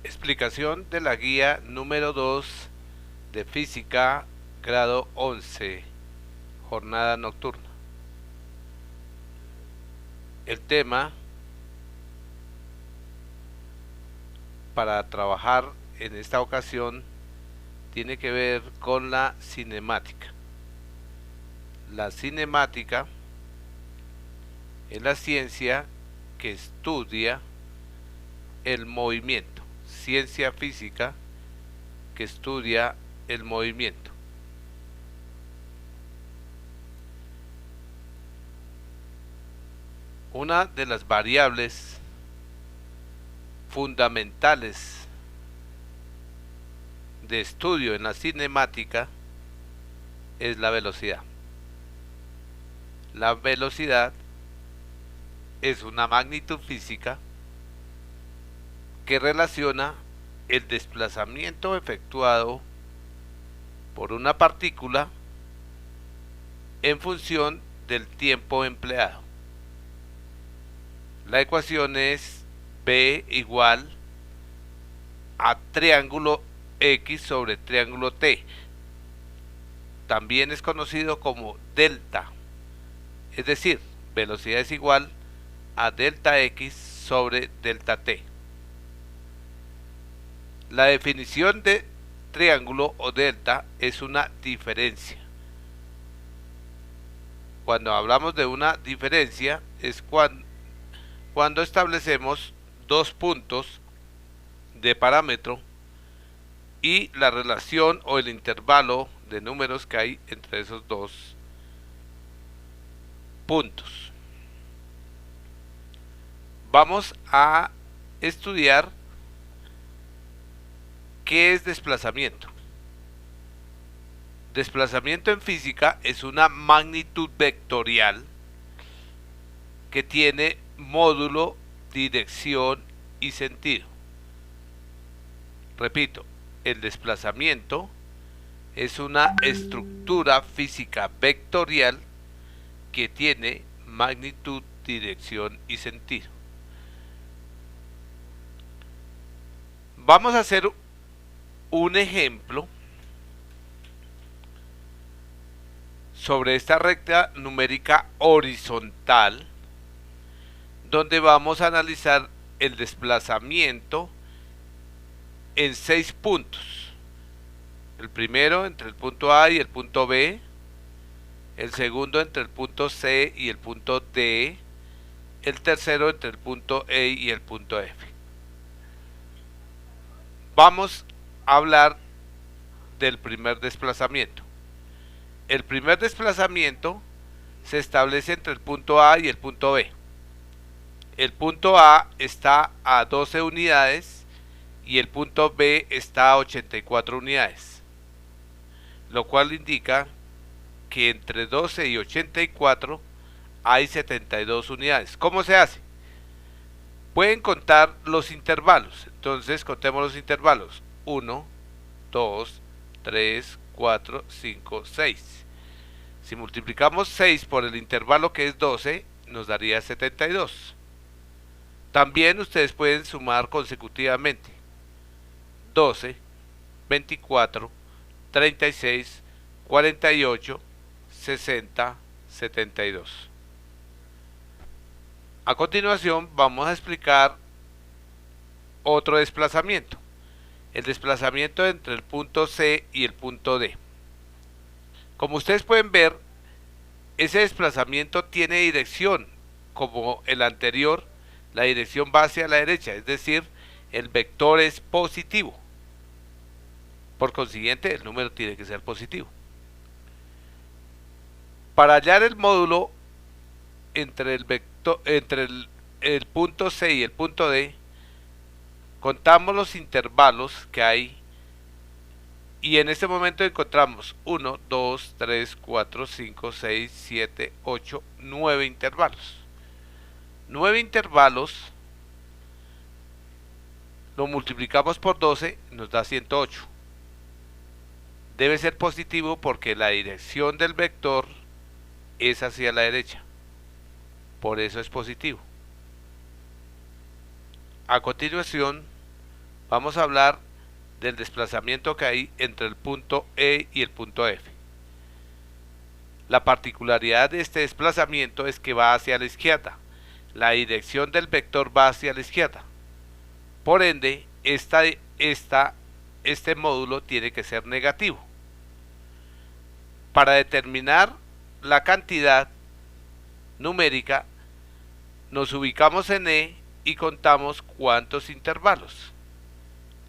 Explicación de la guía número 2 de física, grado 11, jornada nocturna. El tema para trabajar en esta ocasión tiene que ver con la cinemática. La cinemática es la ciencia que estudia el movimiento, ciencia física que estudia el movimiento. Una de las variables fundamentales de estudio en la cinemática es la velocidad. La velocidad es una magnitud física que relaciona el desplazamiento efectuado por una partícula en función del tiempo empleado. La ecuación es B igual a triángulo X sobre triángulo T. También es conocido como delta. Es decir, velocidad es igual a delta X sobre delta T. La definición de triángulo o delta es una diferencia. Cuando hablamos de una diferencia es cuando establecemos dos puntos de parámetro y la relación o el intervalo de números que hay entre esos dos puntos. Vamos a estudiar qué es desplazamiento. Desplazamiento en física es una magnitud vectorial que tiene módulo, dirección y sentido. Repito, el desplazamiento es una estructura física vectorial que tiene magnitud, dirección y sentido. Vamos a hacer un ejemplo sobre esta recta numérica horizontal, donde vamos a analizar el desplazamiento en 6 puntos. El primero entre el punto A y el punto B, el segundo entre el punto C y el punto D, el tercero entre el punto E y el punto F. Vamos a hablar del primer desplazamiento. El primer desplazamiento se establece entre el punto A y el punto B. El punto A está a 12 unidades y el punto B está a 84 unidades, lo cual indica que entre 12 y 84 hay 72 unidades. ¿Cómo se hace? Pueden contar los intervalos. Entonces contemos los intervalos. 1, 2, 3, 4, 5, 6. Si multiplicamos 6 por el intervalo que es 12, nos daría 72. También ustedes pueden sumar consecutivamente 12, 24, 36, 48, 60, 72. A continuación vamos a explicar otro desplazamiento, el desplazamiento entre el punto C y el punto D. Como ustedes pueden ver, ese desplazamiento tiene dirección, como el anterior, la dirección va hacia la derecha, es decir, el vector es positivo. Por consiguiente, el número tiene que ser positivo. Para hallar el módulo entre el punto C y el punto D, contamos los intervalos que hay y en este momento encontramos 1, 2, 3, 4, 5, 6, 7, 8, 9 intervalos. 9 intervalos lo multiplicamos por 12, nos da 108. Debe ser positivo porque la dirección del vector es hacia la derecha. Por eso es positivo. A continuación, vamos a hablar del desplazamiento que hay entre el punto E y el punto F. La particularidad de este desplazamiento es que va hacia la izquierda. La dirección del vector va hacia la izquierda. Por ende, este módulo tiene que ser negativo. Para determinar la cantidad numérica, nos ubicamos en E y contamos cuántos intervalos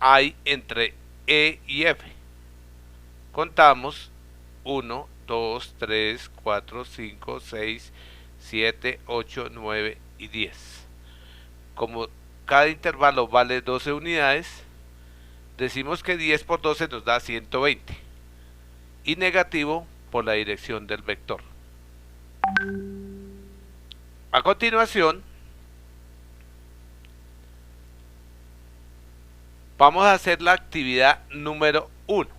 hay entre E y F. Contamos 1, 2, 3, 4, 5, 6, 7, 8, 9 y 10. Como cada intervalo vale 12 unidades, decimos que 10 por 12 nos da 120 y negativo por la dirección del vector. A continuación, vamos a hacer la actividad número 1.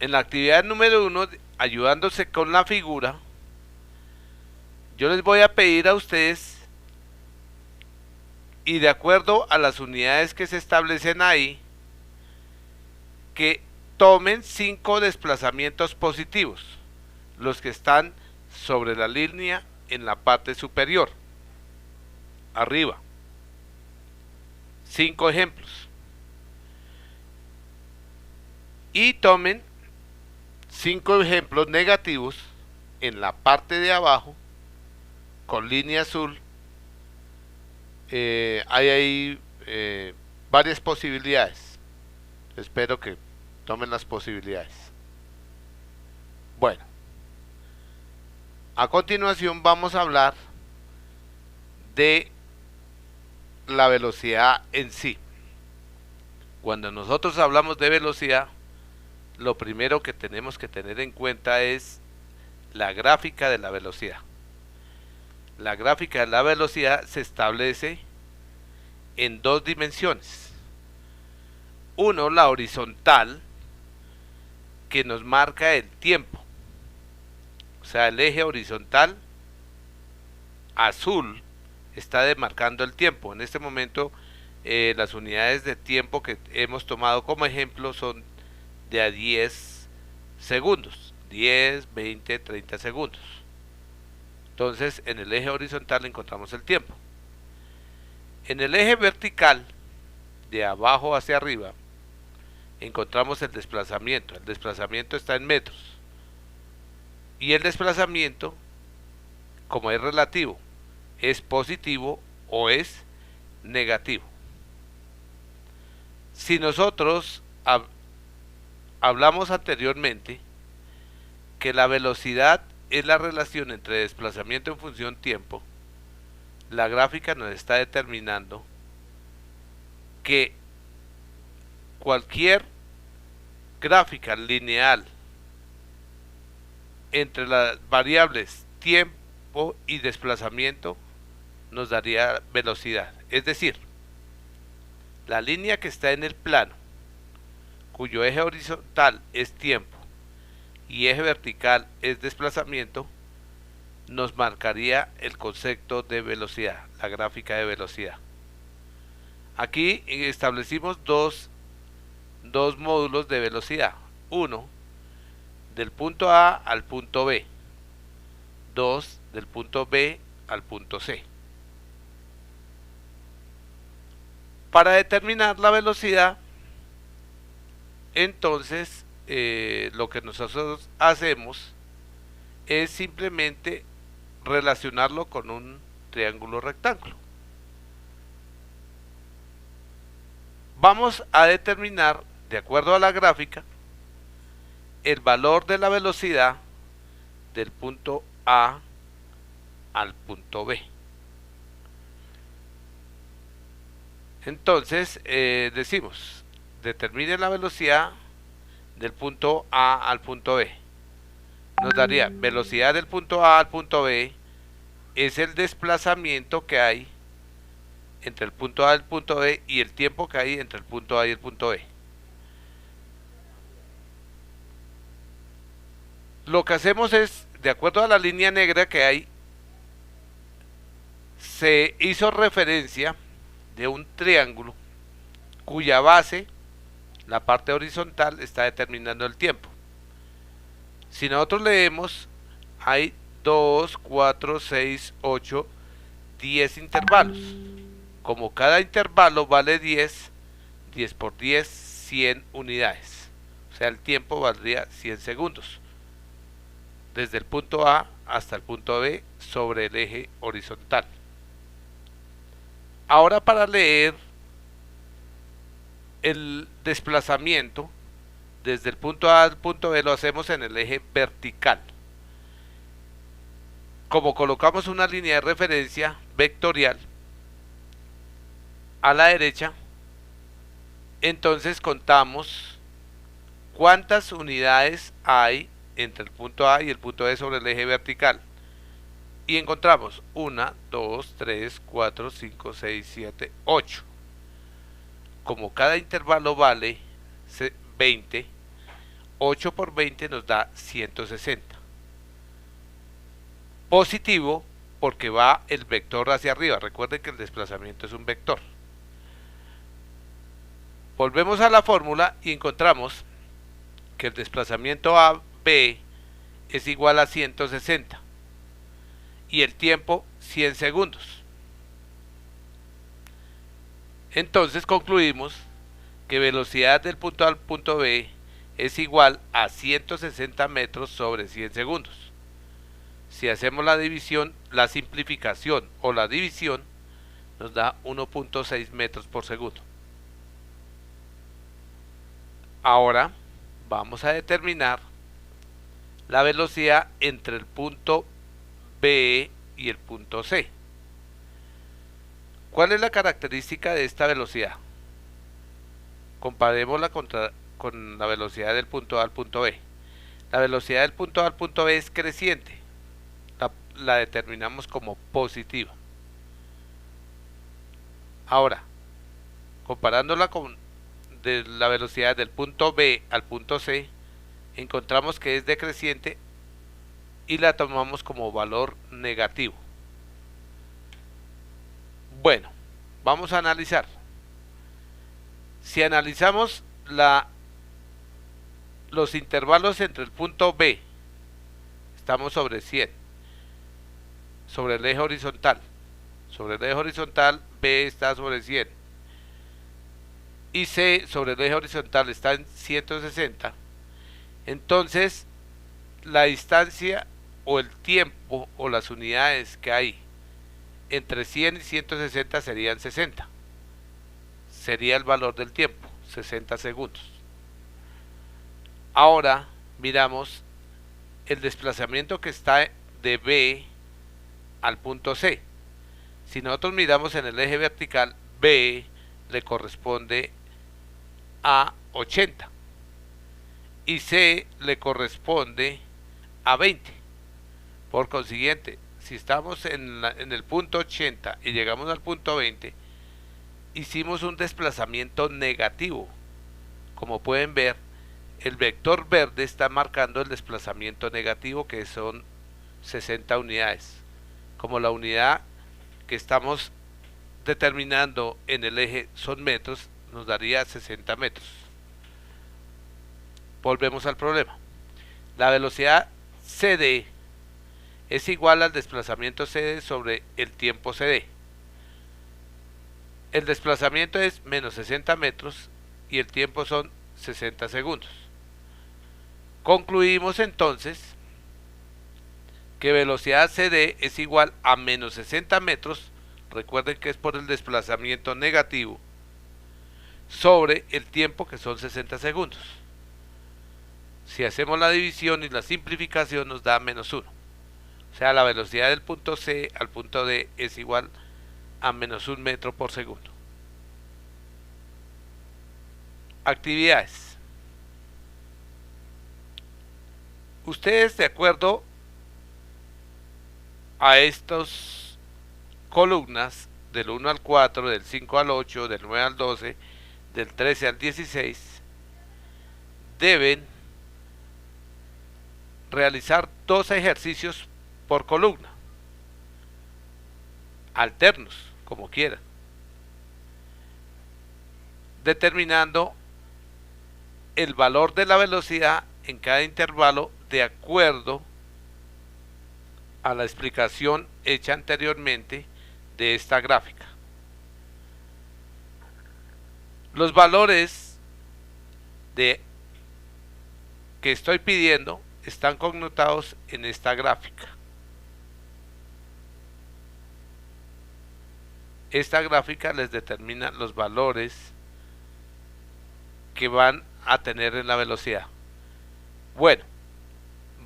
En la actividad número 1, ayudándose con la figura, yo les voy a pedir a ustedes, y de acuerdo a las unidades que se establecen ahí, que tomen 5 desplazamientos positivos, los que están sobre la línea en la parte superior, arriba. 5 ejemplos. Y tomen 5 ejemplos negativos en la parte de abajo con línea azul. Hay ahí varias posibilidades. Espero que tomen las posibilidades. Bueno, a continuación vamos a hablar de la velocidad en sí. Cuando nosotros hablamos de velocidad, lo primero que tenemos que tener en cuenta es la gráfica de la velocidad. La gráfica de la velocidad se establece en 2 dimensiones. Uno, la horizontal, que nos marca el tiempo. O sea, el eje horizontal azul está demarcando el tiempo. En este momento, las unidades de tiempo que hemos tomado como ejemplo son de a 10 segundos. 10, 20, 30 segundos. Entonces, en el eje horizontal encontramos el tiempo. En el eje vertical, de abajo hacia arriba, encontramos el desplazamiento. El desplazamiento está en metros. Y el desplazamiento, como es relativo, es positivo o es negativo. Si nosotros hablamos anteriormente que la velocidad es la relación entre desplazamiento en función tiempo, la gráfica nos está determinando que cualquier gráfica lineal entre las variables tiempo y desplazamiento nos daría velocidad. Es decir, la línea que está en el plano, cuyo eje horizontal es tiempo y eje vertical es desplazamiento, nos marcaría el concepto de velocidad, la gráfica de velocidad. Aquí establecimos dos módulos de velocidad. Uno, del punto A al punto B. 2, del punto B al punto C. Para determinar la velocidad, entonces lo que nosotros hacemos es simplemente relacionarlo con un triángulo rectángulo. Vamos a determinar, de acuerdo a la gráfica, el valor de la velocidad del punto A al punto B. Entonces decimos, determine la velocidad del punto A al punto B. Nos daría velocidad del punto A al punto B es el desplazamiento que hay entre el punto A y el punto B y el tiempo que hay entre el punto A y el punto B. Lo que hacemos es, de acuerdo a la línea negra que hay, se hizo referencia de un triángulo cuya base, la parte horizontal, está determinando el tiempo. Si nosotros leemos, hay 2, 4, 6, 8, 10 intervalos. Como cada intervalo vale 10, 10 por 10, 100 unidades. O sea, el tiempo valdría 100 segundos. Desde el punto A hasta el punto B sobre el eje horizontal. Ahora, para leer el desplazamiento desde el punto A al punto B, lo hacemos en el eje vertical. Como colocamos una línea de referencia vectorial a la derecha, entonces contamos cuántas unidades hay entre el punto A y el punto B sobre el eje vertical. Y encontramos 1, 2, 3, 4, 5, 6, 7, 8. Como cada intervalo vale 20, 8 por 20 nos da 160. Positivo porque va el vector hacia arriba. Recuerden que el desplazamiento es un vector. Volvemos a la fórmula y encontramos que el desplazamiento AB es igual a 160 y el tiempo 100 segundos. Entonces concluimos que velocidad del punto A al punto B es igual a 160 metros sobre 100 segundos. Si hacemos la división, la simplificación o la división, nos da 1.6 metros por segundo. Ahora vamos a determinar la velocidad entre el punto B y el punto C. ¿Cuál es la característica de esta velocidad? Comparémosla con la velocidad del punto A al punto B. La velocidad del punto A al punto B es creciente. La determinamos como positiva. Ahora, comparándola con la velocidad del punto B al punto C, encontramos que es decreciente y la tomamos como valor negativo. Bueno, vamos a analizar. Si analizamos los intervalos entre el punto B, estamos sobre 100, sobre el eje horizontal. Sobre el eje horizontal, B está sobre 100. Y C sobre el eje horizontal está en 160. Entonces, la distancia o el tiempo o las unidades que hay entre 100 y 160 serían 60. Sería el valor del tiempo, 60 segundos. Ahora miramos el desplazamiento que está de B al punto C. Si nosotros miramos en el eje vertical, B le corresponde a 80 y C le corresponde a 20. Por consiguiente, si estamos en el punto 80 y llegamos al punto 20, hicimos un desplazamiento negativo. Como pueden ver, el vector verde está marcando el desplazamiento negativo, que son 60 unidades. Como la unidad que estamos determinando en el eje son metros, nos daría 60 metros. Volvemos al problema. La velocidad CD es igual al desplazamiento CD sobre el tiempo CD. El desplazamiento es menos 60 metros y el tiempo son 60 segundos. Concluimos entonces que velocidad CD es igual a menos 60 metros, recuerden que es por el desplazamiento negativo, sobre el tiempo, que son 60 segundos. Si hacemos la división y la simplificación, nos da menos 1. O sea, la velocidad del punto C al punto D es igual a menos 1 metro por segundo. Actividades. Ustedes, de acuerdo a estas columnas, del 1 al 4, del 5 al 8, del 9 al 12, del 13 al 16, deben realizar 2 ejercicios por columna, alternos, como quieran. determinando el valor de la velocidad en cada intervalo de acuerdo a la explicación hecha anteriormente de esta gráfica. Los valores que estoy pidiendo están connotados en esta gráfica. Esta gráfica les determina los valores que van a tener en la velocidad. Bueno,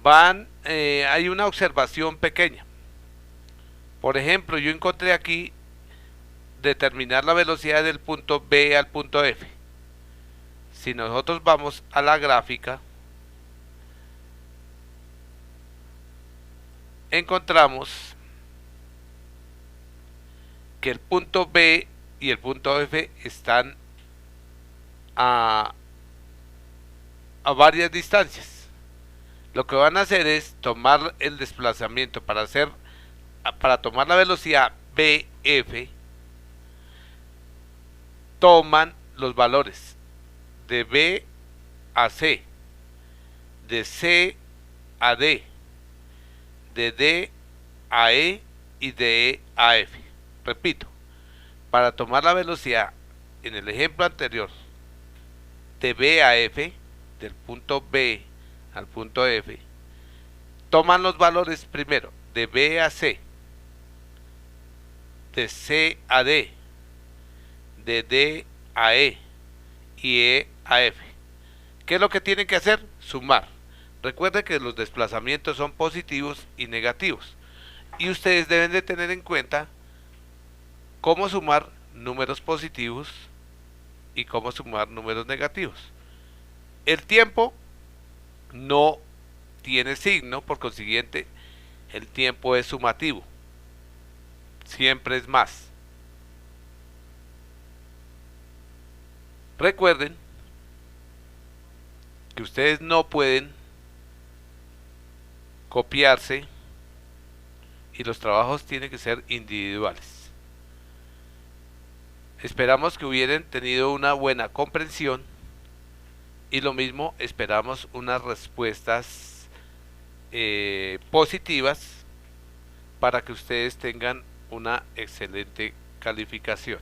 hay una observación pequeña. Por ejemplo, yo encontré aquí determinar la velocidad del punto B al punto F. Si nosotros vamos a la gráfica, encontramos que el punto B y el punto F están a varias distancias. Lo que van a hacer es tomar el desplazamiento para tomar la velocidad BF. Toman los valores de B a C, de C a D, de D a E y de E a F. Repito, para tomar la velocidad en el ejemplo anterior de B a F, del punto B al punto F, toman los valores primero de B a C, de C a D, de D a E y E a F. ¿Qué es lo que tienen que hacer? Sumar. Recuerden que los desplazamientos son positivos y negativos, y ustedes deben de tener en cuenta cómo sumar números positivos y cómo sumar números negativos. El tiempo no tiene signo, por consiguiente el tiempo es sumativo, siempre es más. Recuerden que ustedes no pueden copiarse y los trabajos tienen que ser individuales. Esperamos que hubieran tenido una buena comprensión y lo mismo esperamos unas respuestas positivas para que ustedes tengan una excelente calificación.